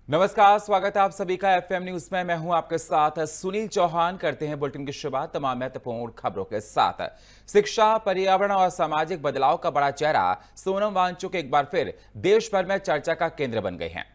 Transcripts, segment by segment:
नमस्कार, स्वागत है आप सभी का एफएम न्यूज में। मैं हूं आपके साथ सुनील चौहान। करते हैं बुलेटिन की शुरुआत तमाम महत्वपूर्ण खबरों के साथ। शिक्षा, पर्यावरण और सामाजिक बदलाव का बड़ा चेहरा सोनम वांगचुक एक बार फिर देश भर में चर्चा का केंद्र बन गए हैं।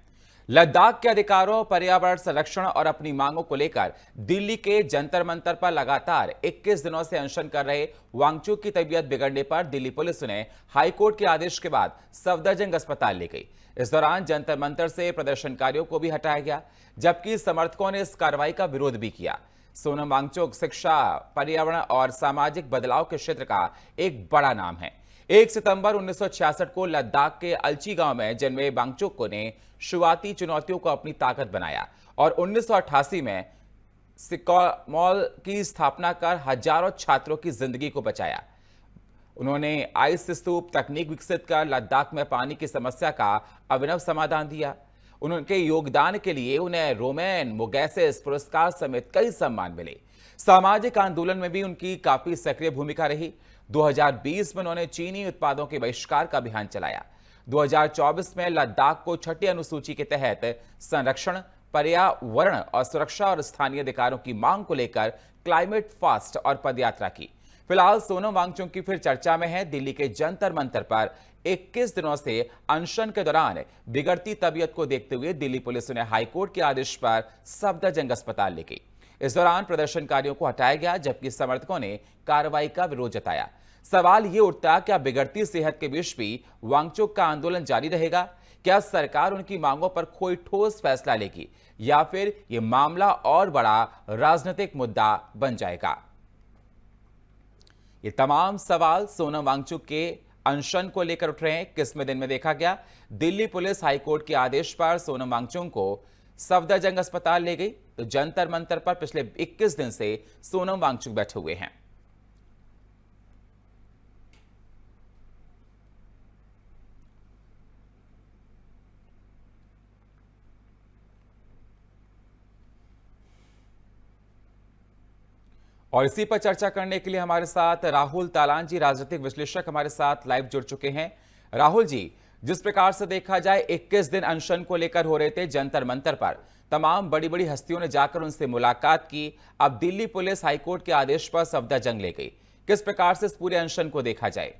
लद्दाख के अधिकारों, पर्यावरण संरक्षण और अपनी मांगों को लेकर दिल्ली के जंतर मंतर पर लगातार 21 दिनों से अनशन कर रहे वांगचुक की तबीयत बिगड़ने पर दिल्ली पुलिस ने हाईकोर्ट के आदेश के बाद सफदरजंग अस्पताल ले गई। इस दौरान जंतर मंतर से प्रदर्शनकारियों को भी हटाया गया, जबकि समर्थकों ने इस कार्रवाई का विरोध भी किया। सोनम वांगचुक शिक्षा, पर्यावरण और सामाजिक बदलाव के क्षेत्र का एक बड़ा नाम है। 1 सितंबर 1966 को लद्दाख के अलची गांव में जन्मे वांगचुक ने शुरुआती चुनौतियों को अपनी ताकत बनाया और 1988 में सिक्कोमोल की स्थापना कर हजारों छात्रों की जिंदगी को बचाया। उन्होंने आइस स्तूप तकनीक विकसित कर लद्दाख में पानी की समस्या का अभिनव समाधान दिया। उनके योगदान के लिए उन्हें रोमेन मोगेसिस पुरस्कार समेत कई सम्मान मिले। सामाजिक आंदोलन में भी उनकी काफी सक्रिय भूमिका रही। 2020 में उन्होंने चीनी उत्पादों के बहिष्कार का अभियान चलाया। 2024 में लद्दाख को छठी अनुसूची के तहत संरक्षण, पर्यावरण और सुरक्षा और स्थानीय अधिकारों की मांग को लेकर क्लाइमेट फास्ट और पदयात्रा की। फिलहाल सोनम वांगचुक की फिर चर्चा में है। दिल्ली के जंतर मंतर पर 21 दिनों से अनशन के दौरान बिगड़ती तबीयत को देखते हुए दिल्ली पुलिस ने हाईकोर्ट के आदेश पर सफदरजंग अस्पताल ले गई। इस दौरान प्रदर्शनकारियों को हटाया गया, जबकि समर्थकों ने कार्रवाई का विरोध जताया। सवाल ये उठता, क्या बिगड़ती सेहत के बीच भी वांगचुक का आंदोलन जारी रहेगा? क्या सरकार उनकी मांगों पर कोई ठोस फैसला लेगी या फिर यह मामला और बड़ा राजनीतिक मुद्दा बन जाएगा? ये तमाम सवाल सोनम वांगचुक के अनशन को लेकर उठ रहे हैं। किसवें दिन में देखा गया, दिल्ली पुलिस हाईकोर्ट के आदेश पर सोनम वांगचुक को सफदरजंग अस्पताल ले गई, तो जंतर मंतर पर पिछले 21 दिन से सोनम वांगचुक बैठे हुए हैं। और इसी पर चर्चा करने के लिए हमारे साथ राहुल तालान जी, राजनीतिक विश्लेषक, हमारे साथ लाइव जुड़ चुके हैं। राहुल जी, जिस प्रकार से देखा जाए 21 दिन अनशन को लेकर हो रहे थे जंतर मंतर पर, तमाम बड़ी बड़ी हस्तियों ने जाकर उनसे मुलाकात की। अब दिल्ली पुलिस हाईकोर्ट के आदेश पर सफदरजंग ले गई। किस प्रकार से इस पूरे अनशन को देखा जाए?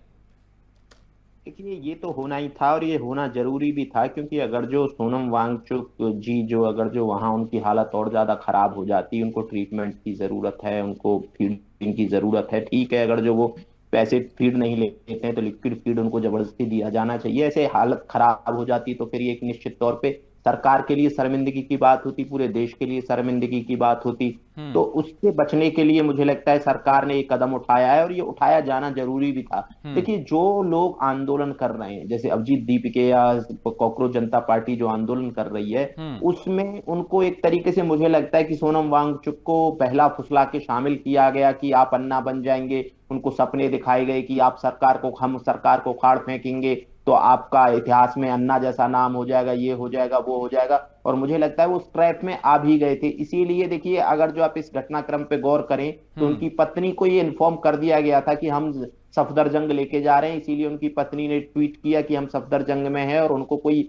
देखिए, ये तो होना ही था और ये होना जरूरी भी था, क्योंकि अगर जो सोनम वांगचुक जी अगर जो वहां उनकी हालत और ज्यादा खराब हो जाती, उनको ट्रीटमेंट की जरूरत है, उनको फीडिंग की जरूरत है। ठीक है, अगर जो वो पैसे फीड नहीं लेते हैं तो लिक्विड फीड उनको जबरदस्ती दिया जाना चाहिए। ऐसे हालत खराब हो जाती तो फिर ये एक निश्चित तौर पे सरकार के लिए शर्मिंदगी की बात होती, पूरे देश के लिए शर्मिंदगी की बात होती। तो उससे बचने के लिए मुझे लगता है सरकार ने एक कदम उठाया है और ये उठाया जाना जरूरी भी था। देखिए, जो लोग आंदोलन कर रहे हैं, जैसे अभिजीत दीपके या कॉकरोच जनता पार्टी जो आंदोलन कर रही है, उसमें उनको एक तरीके से मुझे लगता है कि सोनम वांगचुक को पहला फुसला के शामिल किया गया कि आप अन्ना बन जाएंगे। उनको सपने दिखाए गए कि आप हम सरकार को उखाड़ फेंकेंगे तो आपका इतिहास में अन्ना जैसा नाम हो जाएगा, ये हो जाएगा, वो हो जाएगा। और मुझे लगता है वो उस ट्रैप में आ भी गए थे। इसीलिए देखिए, अगर जो आप इस घटनाक्रम पे गौर करें तो उनकी पत्नी को ये इन्फॉर्म कर दिया गया था कि हम सफदरजंग लेके जा रहे हैं। इसीलिए उनकी पत्नी ने ट्वीट किया कि हम सफदरजंग में हैं और उनको कोई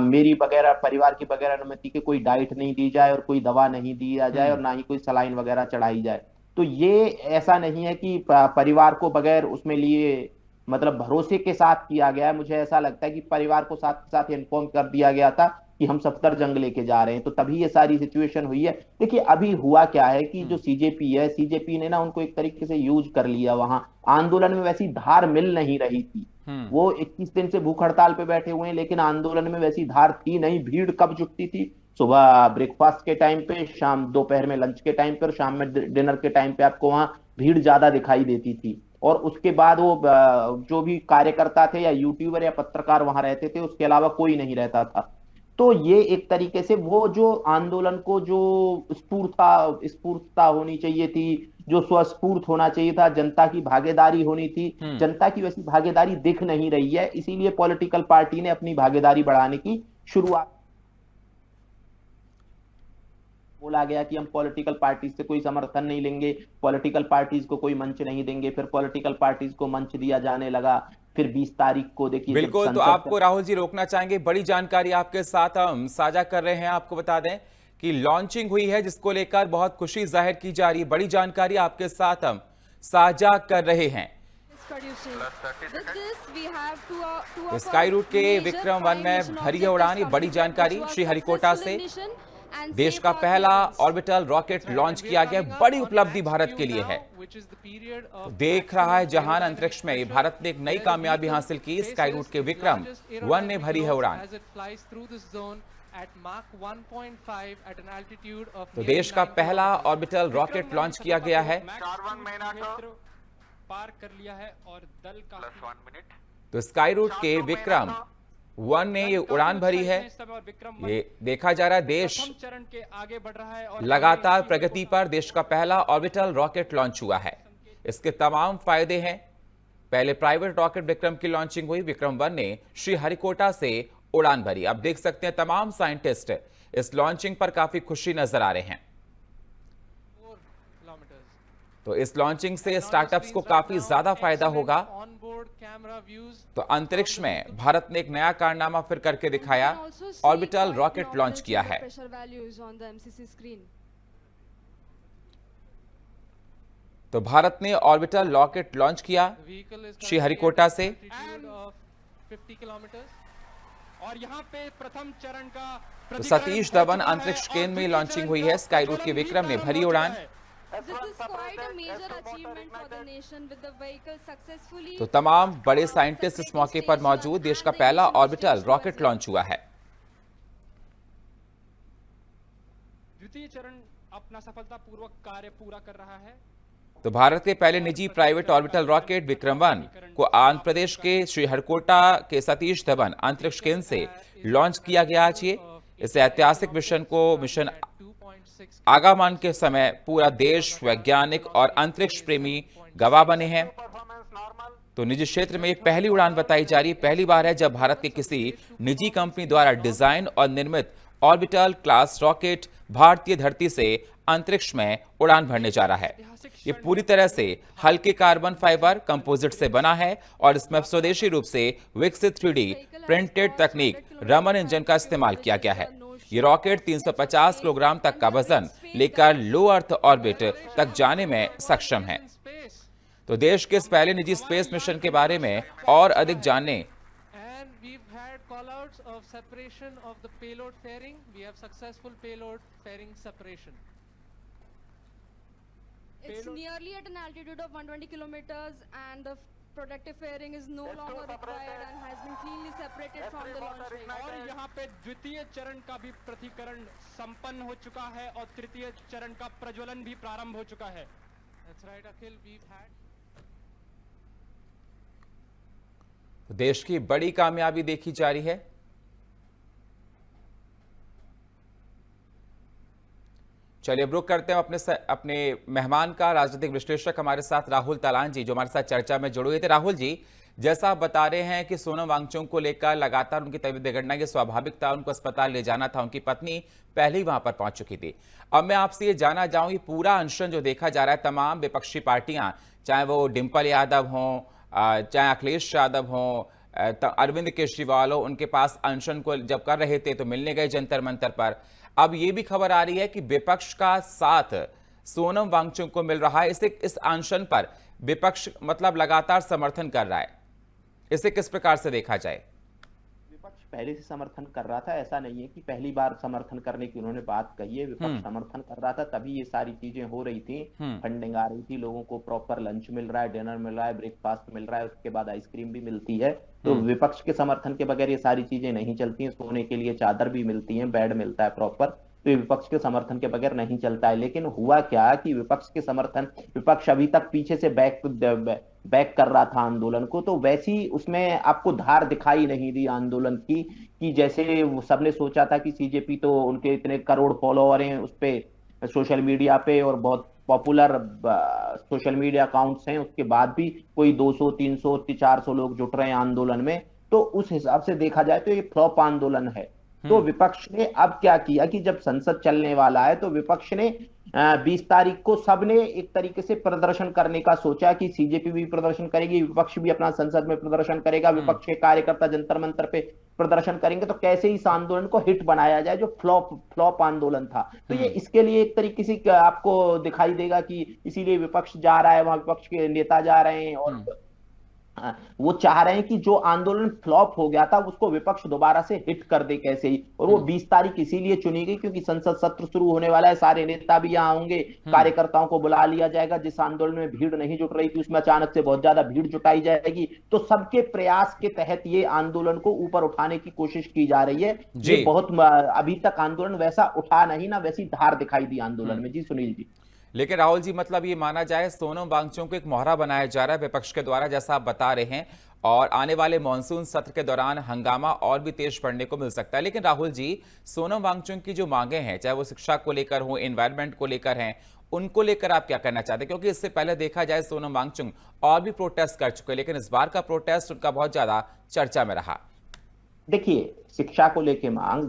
मेरी वगैरह परिवार की वगैरह अनुमति के कोई डाइट नहीं दी जाए और कोई दवा नहीं दिया जाए और ना ही कोई सलाइन वगैरह चढ़ाई जाए। तो ये ऐसा नहीं है कि परिवार को बगैर उसमें लिए मतलब भरोसे के साथ किया गया है। मुझे ऐसा लगता है कि परिवार को साथ साथ इन्फॉर्म कर दिया गया था कि हम सफदरजंग लेके जा रहे हैं, तो तभी ये सारी सिचुएशन हुई है। देखिए, अभी हुआ क्या है कि जो सीजेपी है, सीजेपी ने ना उनको एक तरीके से यूज कर लिया। वहां आंदोलन में वैसी धार मिल नहीं रही थी। वो 21 दिन से भूख हड़ताल पे बैठे हुए हैं, लेकिन आंदोलन में वैसी धार थी नहीं। भीड़ कब जुटती थी? सुबह ब्रेकफास्ट के टाइम पे, शाम दोपहर में लंच के टाइम पे और शाम में डिनर के टाइम पे आपको वहां भीड़ ज्यादा दिखाई देती थी। और उसके बाद वो जो भी कार्यकर्ता थे या यूट्यूबर या पत्रकार वहां रहते थे, उसके अलावा कोई नहीं रहता था। तो ये एक तरीके से वो जो आंदोलन को जो स्फूर्तता होनी चाहिए थी, जो स्वस्फूर्त होना चाहिए था, जनता की भागीदारी होनी थी, जनता की वैसी भागीदारी दिख नहीं रही है। इसीलिए पॉलिटिकल पार्टी ने अपनी भागीदारी बढ़ाने की शुरुआत। बोला गया कि हम पॉलिटिकल पार्टीज से कोई समर्थन नहीं लेंगे, पॉलिटिकल पार्टीज को कोई मंच नहीं देंगे। फिर पॉलिटिकल पार्टीज को मंच दिया जाने लगा। फिर 20 तारीख को देखिए जब बिल्कुल, तो संसद आपको राहुल जी रोकना चाहेंगे, बड़ी जानकारी आपके साथ हम साझा कर रहे हैं। आपको बता दें कि लॉन्चिंग हुई है जिसको लेकर बहुत खुशी जाहिर की जा रही है। बड़ी जानकारी आपके साथ हम साझा कर रहे हैं। तो स्काई रूट के विक्रम 1 में भरी है उड़ान, ये बड़ी जानकारी श्रीहरिकोटा से देश का पहला ऑर्बिटल रॉकेट लॉन्च किया गया। बड़ी उपलब्धि भारत के लिए है। तो देख रहा है जहान अंतरिक्ष में भारत ने एक नई कामयाबी हासिल की। स्काई रूट के विक्रम 1 ने भरी है उड़ान। तो देश का पहला ऑर्बिटल रॉकेट लॉन्च किया गया है। पार कर लिया है और दल का तो स्काई रूट के विक्रम 1 ने ये उड़ान भरी है। ये देखा जा रहा है देश चरण के आगे बढ़ रहा है और लगातार प्रगति पर। देश का पहला ऑर्बिटल रॉकेट लॉन्च हुआ है। इसके तमाम फायदे हैं। पहले प्राइवेट रॉकेट विक्रम की लॉन्चिंग हुई। विक्रम 1 ने श्रीहरिकोटा से उड़ान भरी। अब देख सकते हैं तमाम साइंटिस्ट इस लॉन्चिंग पर काफी खुशी नजर आ रहे हैं। तो इस लॉन्चिंग से स्टार्टअप्स को काफी ज्यादा फायदा होगा। तो अंतरिक्ष में भारत ने एक नया कारनामा फिर करके दिखाया, ऑर्बिटल रॉकेट लॉन्च किया है। तो भारत ने ऑर्बिटल रॉकेट लॉन्च किया श्रीहरिकोटा से। 50 किलोमीटर और यहाँ पे प्रथम चरण का तो सतीश धवन अंतरिक्ष केंद्र में लॉन्चिंग हुई है। स्काई रूट के विक्रम ने भरी उड़ान। तो तमाम बड़े साइंटिस्ट इस मौके पर मौजूद। देश का पहला ऑर्बिटल रॉकेट लॉन्च हुआ है। द्वितीय चरण अपना सफलतापूर्वक कार्य पूरा कर रहा है। तो भारत के पहले निजी प्राइवेट ऑर्बिटल रॉकेट विक्रम 1 को आंध्र प्रदेश के श्रीहरिकोटा के सतीश धवन अंतरिक्ष केंद्र से लॉन्च किया गया आज। इस ऐतिहासिक मिशन आगमन के समय पूरा देश, वैज्ञानिक और अंतरिक्ष प्रेमी गवाह बने हैं। तो निजी क्षेत्र में एक पहली उड़ान बताई जा रही है। पहली बार है जब भारत के किसी निजी कंपनी द्वारा डिजाइन और निर्मित ऑर्बिटल क्लास रॉकेट भारतीय धरती से अंतरिक्ष में उड़ान भरने जा रहा है। ये पूरी तरह से हल्के कार्बन फाइबर कंपोजिट से बना है और इसमें स्वदेशी रूप से विकसित 3D प्रिंटेड तकनीक रमन इंजन का इस्तेमाल किया गया है। ये रॉकेट 350 किलोग्राम तक का वजन लेकर लो अर्थ ऑर्बिट तक जाने में सक्षम है। तो देश के इस पहले निजी स्पेस मिशन के बारे में और अधिक जानने It's nearly at an altitude of 120 kilometers and the protective fairing is no longer required and has been cleanly separated from the launch vehicle. और यहाँ पे द्वितीय चरण का भी प्रतिकरण संपन्न हो चुका है और तृतीय चरण का प्रज्वलन भी प्रारंभ हो चुका है। That's right, Akhil, we've had देश की बड़ी कामयाबी देखी जा रही है। चलिए अब रुक करते हैं अपने मेहमान का। राजनीतिक विश्लेषक हमारे साथ राहुल तलान जी जो हमारे साथ चर्चा में जुड़े हुए थे। राहुल जी, जैसा आप बता रहे हैं कि सोनम वांगचुक को लेकर लगातार उनकी तबीयत बिगड़ना ये स्वाभाविक था, उनको अस्पताल ले जाना था, उनकी पत्नी पहले ही वहां पर पहुंच चुकी थी। अब मैं आपसे ये जानना चाहूँ, ये पूरा अनशन जो देखा जा रहा है, तमाम विपक्षी पार्टियां, चाहे वो डिम्पल यादव हों, चाहे अखिलेश यादव हों, अरविंद केजरीवाल हो, उनके पास अनशन को जब कर रहे थे तो मिलने गए जंतर मंतर पर। अब ये भी खबर आ रही है कि विपक्ष का साथ सोनम वांगचुक को मिल रहा है। इस अनशन पर विपक्ष मतलब लगातार समर्थन कर रहा है। इसे किस प्रकार से देखा जाए? विपक्ष पहले से समर्थन कर रहा था, ऐसा नहीं है कि पहली बार समर्थन करने की उन्होंने बात कही है। विपक्ष समर्थन कर रहा था, तभी ये सारी चीजें हो रही थी। फंडिंग आ रही थी, लोगों को प्रॉपर लंच मिल रहा है, डिनर मिल रहा है, ब्रेकफास्ट मिल रहा है, उसके बाद आइसक्रीम भी मिलती है। तो विपक्ष के समर्थन के बगैर ये सारी चीजें नहीं चलती हैं। सोने के लिए चादर भी मिलती है, बेड मिलता है प्रॉपर, तो ये विपक्ष के समर्थन के बगैर नहीं चलता है। लेकिन हुआ क्या कि विपक्ष अभी तक पीछे से बैक कर रहा था आंदोलन को, तो वैसी उसमें आपको धार दिखाई नहीं दी आंदोलन की, कि जैसे सबने सोचा था कि सीजेपी तो उनके इतने करोड़ फॉलोअर हैं उस पे सोशल मीडिया पे और बहुत पॉपुलर सोशल मीडिया अकाउंट्स हैं, उसके बाद भी कोई 200, 300, 400 लोग जुट रहे हैं आंदोलन में। तो उस हिसाब से देखा जाए तो ये फ्लॉप आंदोलन है। तो विपक्ष ने अब क्या किया कि जब संसद चलने वाला है तो विपक्ष ने 20 तारीख को सबने एक तरीके से प्रदर्शन करने का सोचा कि सीजेपी भी प्रदर्शन करेगी, विपक्ष भी अपना संसद में प्रदर्शन करेगा, विपक्ष के कार्यकर्ता जंतर मंतर पे प्रदर्शन करेंगे, तो कैसे इस आंदोलन को हिट बनाया जाए जो फ्लॉप आंदोलन था। तो ये इसके लिए एक तरीके से आपको दिखाई देगा कि इसीलिए विपक्ष जा रहा है, वहां विपक्ष के नेता जा रहे हैं और वो चाह रहे हैं कि जो आंदोलन फ्लॉप हो गया था उसको विपक्ष दोबारा से हिट कर दे कैसे ही। और वो 20 तारीख इसीलिए चुनी गई क्योंकि संसद सत्र शुरू होने वाला है, सारे नेता भी यहाँ होंगे, कार्यकर्ताओं को बुला लिया जाएगा, जिस आंदोलन में भीड़ नहीं जुट रही थी उसमें अचानक से बहुत ज्यादा भीड़ जुटाई जाएगी। तो सबके प्रयास के तहत ये आंदोलन को ऊपर उठाने की कोशिश की जा रही है। ये बहुत अभी तक आंदोलन वैसा उठा नहीं, ना वैसी धार दिखाई दी आंदोलन में। जी सुनील जी। लेकिन राहुल जी, मतलब ये माना जाए सोनम वांगचुक को एक मोहरा बनाया जा रहा है विपक्ष के द्वारा, जैसा आप बता रहे हैं, और आने वाले मॉनसून सत्र के दौरान हंगामा और भी तेज पड़ने को मिल सकता है। लेकिन राहुल जी, सोनम वांगचुक की जो मांगे हैं, चाहे वो शिक्षा को लेकर हो, एनवायरमेंट को लेकर हैं, उनको लेकर आप क्या करना चाहते हैं? क्योंकि इससे पहले देखा जाए सोनम वांगचुक और भी प्रोटेस्ट कर चुके हैं, लेकिन इस बार का प्रोटेस्ट उनका बहुत ज्यादा चर्चा में रहा। देखिए, शिक्षा को लेके मांग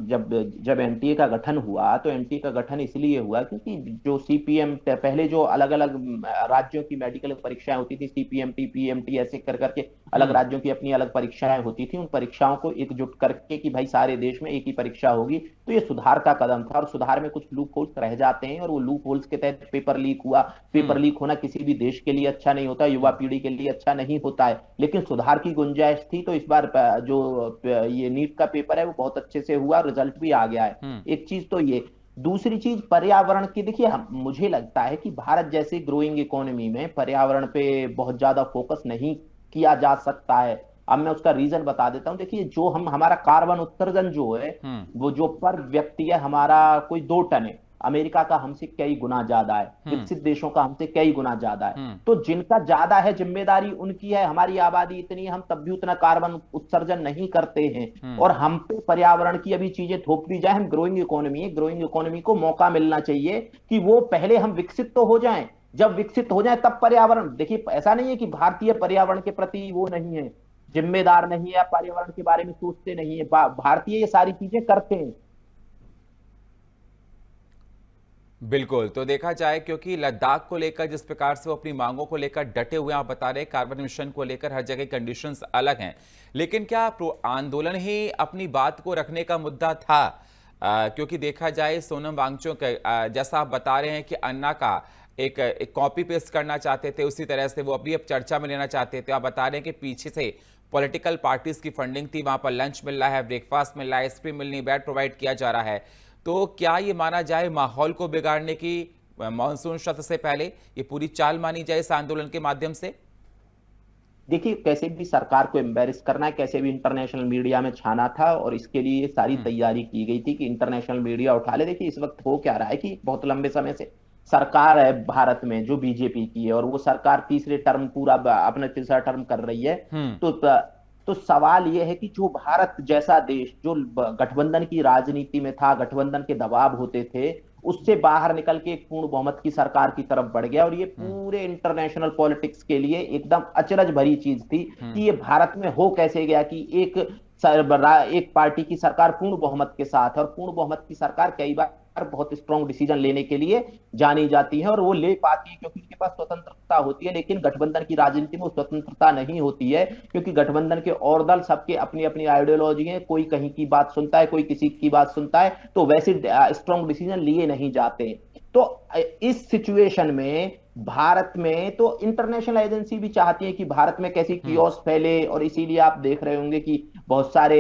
जब एनटीए का गठन हुआ तो एनटीए का गठन इसलिए हुआ क्योंकि जो सीपीएम पहले जो अलग अलग राज्यों की मेडिकल परीक्षाएं होती थी, सीपीएमटी पीएमटी ऐसे कर करके अलग राज्यों की अपनी अलग परीक्षाएं होती थी, उन परीक्षाओं को एकजुट करके कि भाई सारे देश में एक ही परीक्षा होगी, तो ये सुधार का कदम था। और सुधार में कुछ लूप होल्स रह जाते हैं और वो लूप होल्स के तहत पेपर लीक हुआ। पेपर लीक होना किसी भी देश के लिए अच्छा नहीं होता, युवा पीढ़ी के लिए अच्छा नहीं होता है, लेकिन सुधार की गुंजाइश थी। तो इस बार जो ये नीट का पेपर है वो बहुत अच्छे से हुआ, रिजल्ट भी आ गया है। एक चीज तो ये, दूसरी चीज पर्यावरण की। देखिए, मुझे लगता है कि भारत जैसे ग्रोइंग इकोनॉमी में पर्यावरण पे बहुत ज्यादा फोकस नहीं किया जा सकता है। अब मैं उसका रीजन बता देता हूं। देखिए, जो हमारा कार्बन उत्सर्जन जो है वो जो पर व्यक्ति है हमारा कोई 2 टन है, अमेरिका का हमसे कई गुना ज्यादा है, विकसित देशों का हमसे कई गुना ज्यादा है। तो जिनका ज्यादा है जिम्मेदारी उनकी है, हमारी आबादी इतनी है, हम तब भी उतना कार्बन उत्सर्जन नहीं करते हैं और हम पे पर्यावरण की अभी चीजें थोप दी जाए। हम ग्रोइंग इकोनॉमी है, ग्रोइंग इकोनॉमी को मौका मिलना चाहिए कि वो पहले हम विकसित तो हो जाएं, जब विकसित हो जाए तब पर्यावरण। देखिए, ऐसा नहीं है कि भारतीय पर्यावरण के प्रति वो नहीं है, जिम्मेदार नहीं है, पर्यावरण के बारे में सोचते नहीं है। भारतीय ये सारी चीजें करते हैं। बिल्कुल, तो देखा जाए क्योंकि लद्दाख को लेकर जिस प्रकार से वो अपनी मांगों को लेकर डटे हुए आप बता रहे, कार्बन मिशन को लेकर हर जगह कंडीशंस अलग हैं, लेकिन क्या आंदोलन ही अपनी बात को रखने का मुद्दा था? क्योंकि देखा जाए सोनम वांगचुक जैसा आप बता रहे हैं कि अन्ना का एक कॉपी पेस्ट करना चाहते थे, उसी तरह से वो अभी अब चर्चा में लेना चाहते थे। आप बता रहे हैं कि पीछे से पॉलिटिकल पार्टीज की फंडिंग थी, वहां पर लंच मिल रहा है, ब्रेकफास्ट मिल रहा है, आइसक्रीम मिलनी, बेड प्रोवाइड किया जा रहा है। तो क्या ये माना जाए माहौल को बिगाड़ने की मॉनसून सत्र से पहले ये पूरी चाल मानी जाए इस आंदोलन के माध्यम से? देखिए, कैसे भी सरकार को एम्बेरस करना है, कैसे भी इंटरनेशनल मीडिया में छाना था और इसके लिए सारी तैयारी की गई थी कि इंटरनेशनल मीडिया उठा ले। देखिए, इस वक्त हो क्या रहा है कि बहुत लंबे समय से सरकार है भारत में जो बीजेपी की है और वो सरकार तीसरे टर्म पूरा अपना तीसरा टर्म कर रही है। तो सवाल यह है कि जो भारत जैसा देश जो गठबंधन की राजनीति में था, गठबंधन के दबाव होते थे, उससे बाहर निकल के एक पूर्ण बहुमत की सरकार की तरफ बढ़ गया और ये पूरे इंटरनेशनल पॉलिटिक्स के लिए एकदम अचरज भरी चीज थी कि ये भारत में हो कैसे गया कि एक पार्टी की सरकार पूर्ण बहुमत के साथ, और पूर्ण बहुमत की सरकार कई बार बहुत स्ट्रॉन्ग डिसीजन लेने के लिए जानी जाती है और वो ले पाती है क्योंकि उनके पास स्वतंत्रता होती है। लेकिन गठबंधन की राजनीति में स्वतंत्रता नहीं होती है क्योंकि गठबंधन के और दल सबके अपनी अपनी आइडियोलॉजी है, कोई कहीं की बात सुनता है, कोई किसी की बात सुनता है, तो वैसे स्ट्रॉन्ग डिसीजन लिए नहीं जाते। तो इस सिचुएशन में भारत में तो इंटरनेशनल एजेंसी भी चाहती है कि भारत में कैसी कियोस फैले और इसीलिए आप देख रहे होंगे कि बहुत सारे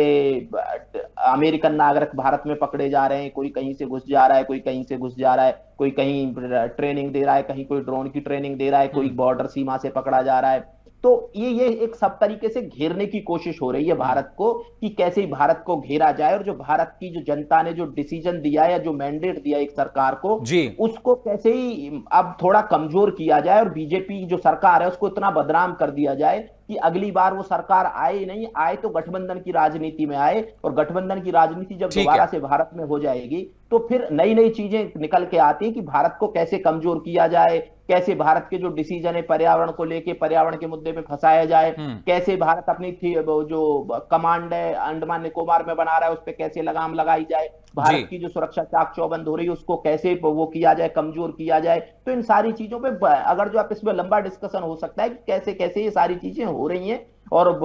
अमेरिकन नागरिक भारत में पकड़े जा रहे हैं, कोई कहीं से घुस जा रहा है, कोई कहीं से घुस जा रहा है, कोई कहीं ट्रेनिंग दे रहा है, कहीं कोई ड्रोन की ट्रेनिंग दे रहा है, कोई बॉर्डर सीमा से पकड़ा जा रहा है। तो ये एक सब तरीके से घेरने की कोशिश हो रही है भारत को कि कैसे भारत को घेरा जाए और जो भारत की जो जनता ने जो डिसीजन दिया या जो मैंडेट दिया एक सरकार को उसको कैसे ही अब थोड़ा कमजोर किया जाए और बीजेपी जो सरकार है उसको इतना बदनाम कर दिया जाए कि अगली बार वो सरकार आए नहीं आए तो गठबंधन की राजनीति में आए, और गठबंधन की राजनीति जब दोबारा से भारत में हो जाएगी तो फिर नई नई चीजें निकल के आती है कि भारत को कैसे कमजोर किया जाए, कैसे भारत के जो डिसीजन है पर्यावरण को लेके, पर्यावरण के मुद्दे में फंसाया जाए, कैसे भारत अपनी वो जो कमांड है अंडमान निकोबार में बना रहा है उस पर कैसे लगाम लगाई जाए, भारत की जो सुरक्षा चाक चौबंद हो रही है उसको कैसे वो किया जाए, कमजोर किया जाए। तो इन सारी चीजों पे अगर जो आप इसमें लंबा डिस्कशन हो सकता है कि कैसे कैसे ये सारी चीजें हो रही हैं, और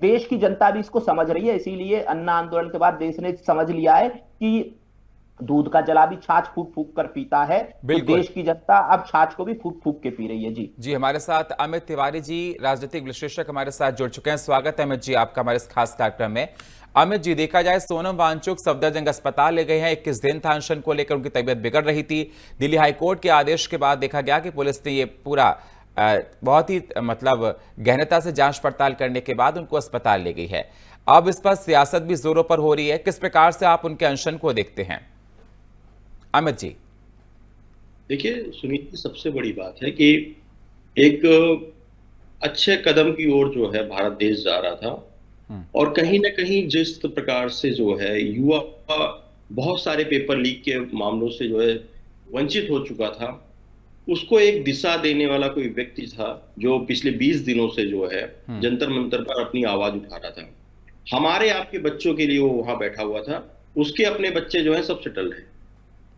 देश की जनता भी इसको समझ रही है। इसीलिए अन्ना आंदोलन के बाद देश ने समझ लिया है कि दूध का जला भी छाछ फूक फूक कर पीता है, तो देश की जनता अब छाछ को भी फूक फूक के पी रही है। जी हमारे साथ अमित तिवारी जी, राजनीतिक विश्लेषक, हमारे साथ जुड़ चुके हैं। स्वागत है अमित जी आपका हमारे इस खास कार्यक्रम में। अमित जी, देखा जाए सोनम वांगचुक सफदरजंग अस्पताल ले गए हैं। 21 दिन था अनशन को लेकर, उनकी तबीयत बिगड़ रही थी। दिल्ली हाईकोर्ट के आदेश के बाद देखा गया कि पुलिस ने ये पूरा बहुत ही मतलब गहनता से जांच पड़ताल करने के बाद उनको अस्पताल ले गई है। अब इस पर सियासत भी जोरों पर हो रही है। किस प्रकार से आप उनके अनशन को देखते हैं अमित जी? देखिए सुनील जी, सबसे बड़ी बात है कि एक अच्छे कदम की ओर जो है भारत देश जा रहा था, और कहीं ना कहीं जिस प्रकार से जो है युवा बहुत सारे पेपर लीक के मामलों से जो है वंचित हो चुका था, उसको एक दिशा देने वाला कोई व्यक्ति था जो पिछले 20 दिनों से जो है जंतर मंतर पर अपनी आवाज उठा रहा था। हमारे आपके बच्चों के लिए वो वहां बैठा हुआ था, उसके अपने बच्चे जो है सब सेटल्ड हैं।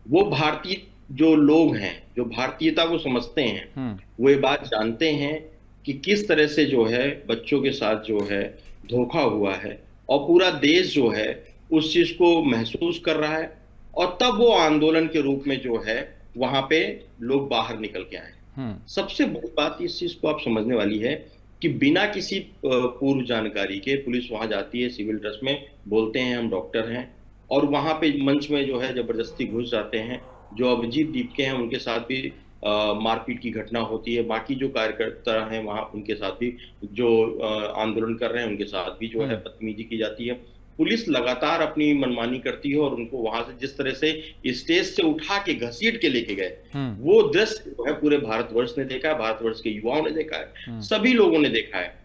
वो भारतीय जो लोग हैं, जो भारतीयता को समझते हैं, वो ये बात जानते हैं कि किस तरह से जो है बच्चों के साथ जो है धोखा हुआ है, और पूरा देश जो है उस चीज को महसूस कर रहा है। और तब वो आंदोलन के रूप में जो है वहां पे लोग बाहर निकल के आए। सबसे बड़ी बात इस चीज को आप समझने वाली है कि बिना किसी पूर्व जानकारी के पुलिस वहां जाती है, सिविल ड्रेस में, बोलते हैं हम डॉक्टर हैं, और वहां पे मंच में जो है जबरदस्ती घुस जाते हैं। जो अभिजीत दीप के हैं उनके साथ भी मारपीट की घटना होती है। बाकी जो कार्यकर्ता हैं वहां उनके साथ भी, जो आंदोलन कर रहे हैं उनके साथ भी जो है बदतमीजी की जाती है। पुलिस लगातार अपनी मनमानी करती है, और उनको वहां से जिस तरह से स्टेज से उठा के घसीट के लेके गए, वो दृश्य जो है पूरे भारतवर्ष ने देखा है, भारतवर्ष के युवाओं ने देखा है, सभी लोगों ने देखा है।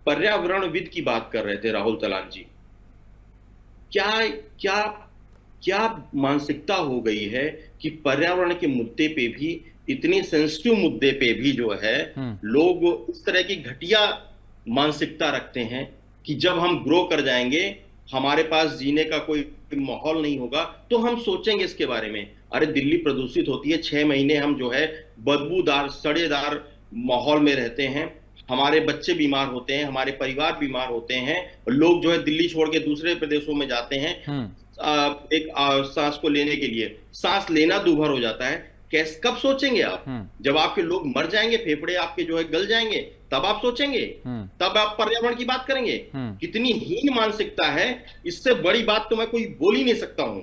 पर्यावरणविद की बात कर रहे थे राहुल तलान जी। क्या मानसिकता हो गई है कि पर्यावरण के मुद्दे पे भी, इतनी सेंसिटिव मुद्दे पे भी जो है लोग इस तरह की घटिया मानसिकता रखते हैं कि जब हम ग्रो कर जाएंगे, हमारे पास जीने का कोई माहौल नहीं होगा, तो हम सोचेंगे इसके बारे में। अरे दिल्ली प्रदूषित होती है, 6 महीने हम जो है बदबूदार सड़ेदार माहौल में रहते हैं, हमारे बच्चे बीमार होते हैं, हमारे परिवार बीमार होते हैं, लोग जो है दिल्ली छोड़ के दूसरे प्रदेशों में जाते हैं एक सांस को लेने के लिए, सांस लेना दूभर हो जाता है। कब सोचेंगे आप? जब आपके लोग मर जाएंगे, फेफड़े आपके जो है गल जाएंगे, तब आप सोचेंगे, तब आप पर्यावरण की बात करेंगे। कितनी हीन मानसिकता है, इससे बड़ी बात तो मैं कोई बोल ही नहीं सकता हूं।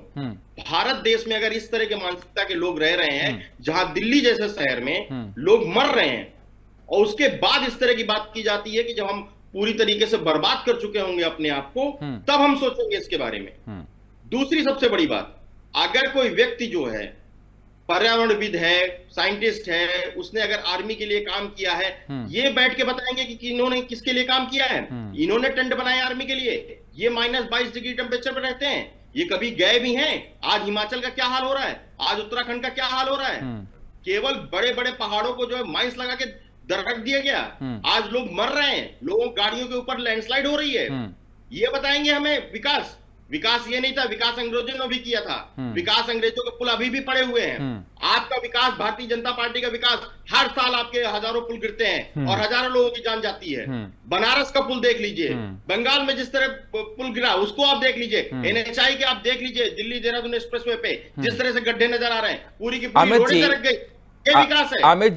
भारत देश में अगर इस तरह के मानसिकता के लोग रह रहे हैं, जहां दिल्ली जैसे शहर में लोग मर रहे हैं, और उसके बाद इस तरह की बात की जाती है कि जब हम पूरी तरीके से बर्बाद कर चुके होंगे अपने आप को, तब हम सोचेंगे इसके बारे में। दूसरी सबसे बड़ी बात, अगर कोई व्यक्ति जो है पर्यावरणविद है, साइंटिस्ट है, उसने अगर आर्मी के लिए काम किया है, ये बैठ के बताएंगे कि इन्होंने किसके लिए काम किया है। इन्होंने टेंट बनाए आर्मी के लिए, ये -22 डिग्री टेम्परेचर पर रहते हैं, ये कभी गए भी हैं। आज हिमाचल का क्या हाल हो रहा है, आज उत्तराखंड का क्या हाल हो रहा है। केवल बड़े बड़े पहाड़ों को जो है माइंस लगा के दरक दिया गया, आज लोग मर रहे हैं, लोगों गाड़ियों के ऊपर लैंडस्लाइड हो रही है। ये बताएंगे हमें विकास ये नहीं था, विकास अंग्रेजों ने भी किया था, विकास अंग्रेजों के पुल अभी भी पड़े हुए हैं। आपका विकास, भारतीय जनता पार्टी का विकास, हर साल आपके हजारों पुल गिरते हैं और हजारों लोगों की जान जाती है। बनारस का पुल देख लीजिए, बंगाल में जिस तरह पुल गिरा उसको आप देख लीजिए, NHI के आप देख लीजिए, दिल्ली देहरादून एक्सप्रेसवे पे जिस तरह से गड्ढे नजर आ रहे हैं, पूरी की पूरी रोडें दरक गई। अमित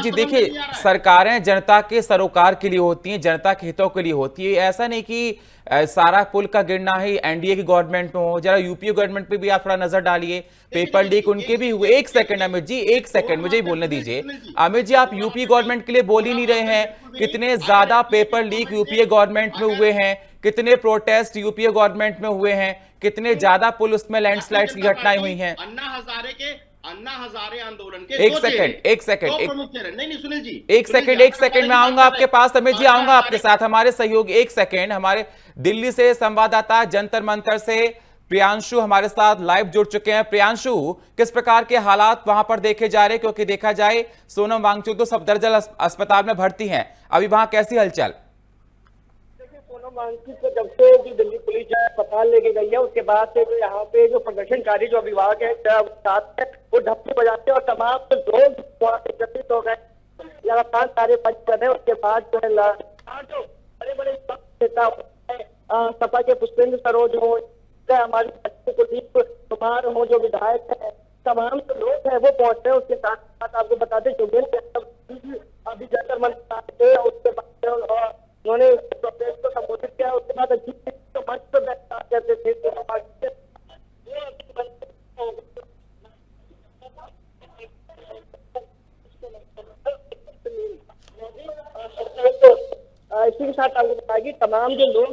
जी देखिए, सरकारें जनता के सरोकार के लिए होती हैं, जनता के हितों के लिए होती है। ऐसा नहीं कि सारा पुल का गिरना ही एनडीए की गवर्नमेंट में हो। जरा यूपीए गवर्नमेंट पे भी आप थोड़ा नजर डालिए, पेपर लीक उनके भी हुए। एक सेकंड अमित जी, एक सेकंड मुझे ही बोलने दीजिए। अमित जी, आप यूपी गवर्नमेंट के लिए बोल ही नहीं रहे हैं। कितने ज्यादा पेपर लीक यूपीए गवर्नमेंट में हुए हैं, कितने प्रोटेस्ट यूपीए गवर्नमेंट में हुए हैं, कितने ज्यादा पुल उसमें लैंडस्लाइड्स की घटनाएं हुई हैं। अन्ना हजारे आंदोलन के एक सेकंड नहीं सुनील जी, एक सेकंड मैं आऊंगा आपके पास। अमित जी, आऊंगा आपके साथ। हमारे सहयोगी, एक सेकंड, हमारे दिल्ली से संवाददाता जंतर मंतर से प्रियांशु हमारे साथ लाइव जुड़ चुके हैं। प्रियांशु, किस प्रकार के हालात वहां पर देखे जा रहे हैं, क्योंकि देखा जाए सोनम वांगचुक तो सफदरजंग अस्पताल में भर्ती हैं, अभी वहां कैसी हलचल? सोनम वांगचुक को जब से जो दिल्ली पुलिस जो अस्पताल लेके गई है, उसके बाद से जो यहाँ पे जो प्रदर्शनकारी जो अभिभावक है साथ है, वो ढप्पे बजाते और तमाम लोग वहाँ से एकत्रित हो गए, लगातार नारेबाजी कर रहे हैं। उसके बाद जो है जो बड़े बड़े नेता सपा के पुष्पेंद्र सरोज हो, हमारी कुलदीप कुमार हो, जो विधायक है, तमाम जो लोग हैं वो पहुंचे। उसके साथ साथ आपको बताते चुके अभी जंतर मंत्र, उसके बाद उन्होंने प्रेस को संबोधित किया। उसके बाद मंच पर करते थे इसी के साथ आपको बताया कि तमाम जो लोग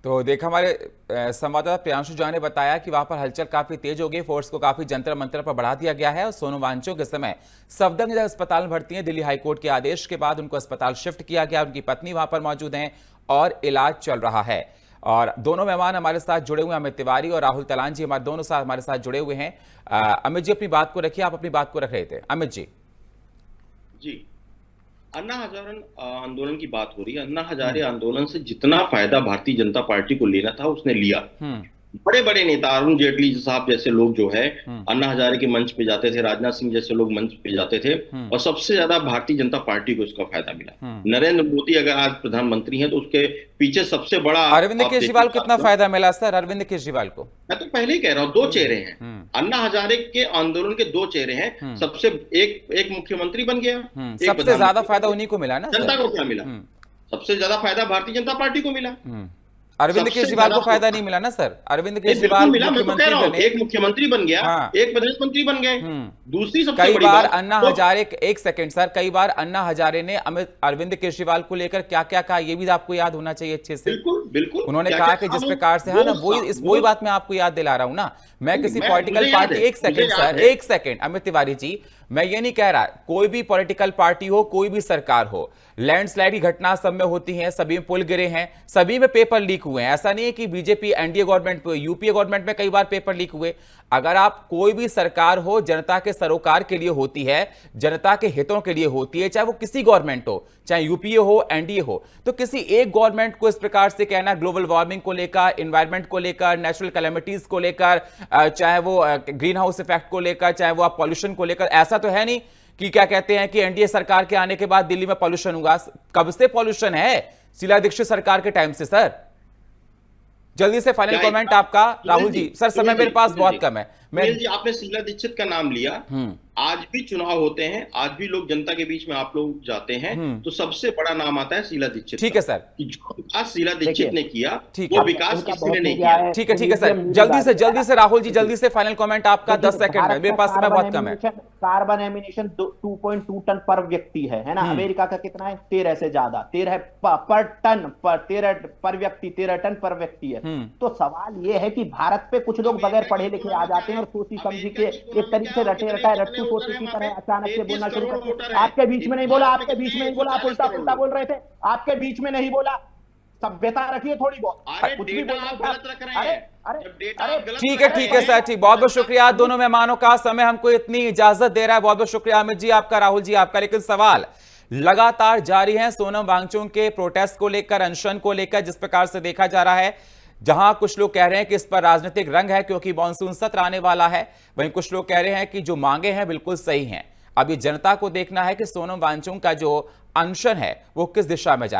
तो देखा हमारे संवाददाता प्रियांशु झा ने बताया कि वहां पर हलचल काफी तेज हो गई, फोर्स को काफी जंतर मंतर पर बढ़ा दिया गया है और सोनम वांगचुक के समय सफदरजंग अस्पताल में भर्ती है। दिल्ली हाईकोर्ट के आदेश के बाद उनको अस्पताल शिफ्ट किया गया, उनकी पत्नी वहां पर मौजूद हैं और इलाज चल रहा है। और दोनों मेहमान हमारे साथ जुड़े हुए हैं, अमित तिवारी और राहुल तलान जी हमारे दोनों साथ हमारे साथ जुड़े हुए हैं। अमित जी अपनी बात को रखिए, आप अपनी बात को रख रहे थे। अमित जी। जी, अन्ना हजारे आंदोलन की बात हो रही है। अन्ना हजारे आंदोलन से जितना फायदा भारतीय जनता पार्टी को लेना था उसने लिया। बड़े बड़े नेता अरुण जेटली साहब जैसे लोग जो है अन्ना हजारे के मंच पे जाते थे, राजनाथ सिंह जैसे लोग मंच पे जाते थे और सबसे ज्यादा भारतीय जनता पार्टी को इसका फायदा मिला। नरेंद्र मोदी अगर आज प्रधानमंत्री हैं तो उसके पीछे सबसे बड़ा अरविंद केजरीवाल को कितना फायदा मिला सर? अरविंद केजरीवाल को मैं तो पहले ही कह रहा हूँ, दो चेहरे हैं। अन्ना हजारे के आंदोलन के दो चेहरे हैं। सबसे एक मुख्यमंत्री बन गया, सबसे ज्यादा फायदा उन्हीं को मिला ना। जनता को क्या मिला? सबसे ज्यादा फायदा भारतीय जनता पार्टी को मिला। अरविंद केजरीवाल को फायदा नहीं मिला ना सर। अरविंद केजरीवाल मुख्यमंत्री बने, एक मुख्यमंत्री बन गया, एक प्रधानमंत्री बन गए। दूसरी सबसे कई बड़ी बार बात, अन्ना हजारे, एक सेकंड सर, कई बार अन्ना हजारे ने अरविंद केजरीवाल को लेकर क्या क्या कहा, ये भी आपको याद होना चाहिए अच्छे से। बिल्कुल बिल्कुल उन्होंने कहा कि जिस प्रकार से है ना, वही बात मैं आपको याद दिला रहा हूं ना। मैं किसी पॉलिटिकल पार्टी, एक सेकंड सर, एक सेकंड अमित तिवारी जी, मैं ये नहीं कह रहा कोई भी पॉलिटिकल पार्टी हो, कोई भी सरकार हो, लैंडस्लाइड की घटना सब में होती है, सभी में पुल गिरे हैं, सभी में पेपर लीक हुए हैं। ऐसा नहीं है कि BJP NDA government, UPA government में कई बार पेपर लीक हुए। अगर आप कोई भी सरकार हो, जनता के सरोकार के लिए होती है, जनता के हितों के लिए होती है, चाहे वो किसी गवर्नमेंट हो, चाहे यूपीए हो, एनडीए हो, तो किसी एक गवर्नमेंट को इस प्रकार से कहना ग्लोबल वार्मिंग को लेकर, एनवायरमेंट को लेकर, नेचुरल कैलेमिटीज को लेकर, चाहे वो ग्रीन हाउस इफेक्ट को लेकर, चाहे वो आप पॉल्यूशन को लेकर, ऐसा तो है नहीं कि क्या कहते हैं कि एनडीए सरकार के आने के बाद दिल्ली में पॉल्यूशन हुआ। कब से पॉल्यूशन है? शीला दीक्षित सरकार के टाइम से सर। जल्दी से फाइनल कमेंट आपका राहुल जी। सर समय मेरे पास बहुत कम है। जी, आपने शीला दीक्षित का नाम लिया। आज भी चुनाव होते हैं, आज भी लोग जनता के बीच में आप लोग जाते हैं तो सबसे बड़ा नाम आता है शीला दीक्षित। ठीक है सर। जो विकास शीला दीक्षित ने किया ठीक वो है, विकास किसी ने नहीं किया। ठीक है सर, जल्दी से राहुल जी, जल्दी से फाइनल कमेंट आपका 10 सेकंड में, मेरे पास समय बहुत कम है। कार्बन एमिनेशन 2.2 टन पर व्यक्ति है ना। अमेरिका का कितना है? 13 से ज्यादा, 13 पर टन, 13 पर व्यक्ति, 13 टन पर व्यक्ति है। तो सवाल ये है कि भारत पे कुछ लोग बगैर पढ़े लिखे आ जाते हैं और सोची समझी के एक तरीके से रटे रटाए रट्टू सोचे की तरह अचानक से बोलना शुरू करते। आपके बीच में नहीं बोला, आपके बीच में नहीं बोला, आप उल्टा पुल्टा बोल रहे थे, आपके बीच में नहीं बोला। सभ्यता रखिए थोड़ी बहुत, कुछ भी बोल रहे हैं। ठीक है सर, ठीक, बहुत बहुत शुक्रिया दोनों मेहमानों का, समय हमको इतनी इजाजत दे रहा है। बहुत बहुत शुक्रिया अमित जी आपका, राहुल जी आपका। लेकिन सवाल लगातार जारी है सोनम वांगचुक के प्रोटेस्ट को लेकर, अनशन को लेकर, जिस प्रकार से देखा जा रहा है, जहां कुछ लोग कह रहे हैं कि इस पर राजनीतिक रंग है क्योंकि मॉनसून सत्र आने वाला है, वहीं कुछ लोग कह रहे हैं कि जो मांगे हैं बिल्कुल सही हैं। अब ये जनता को देखना है कि सोनम वांगचुक का जो अनशन है वो किस दिशा में जा रहा है।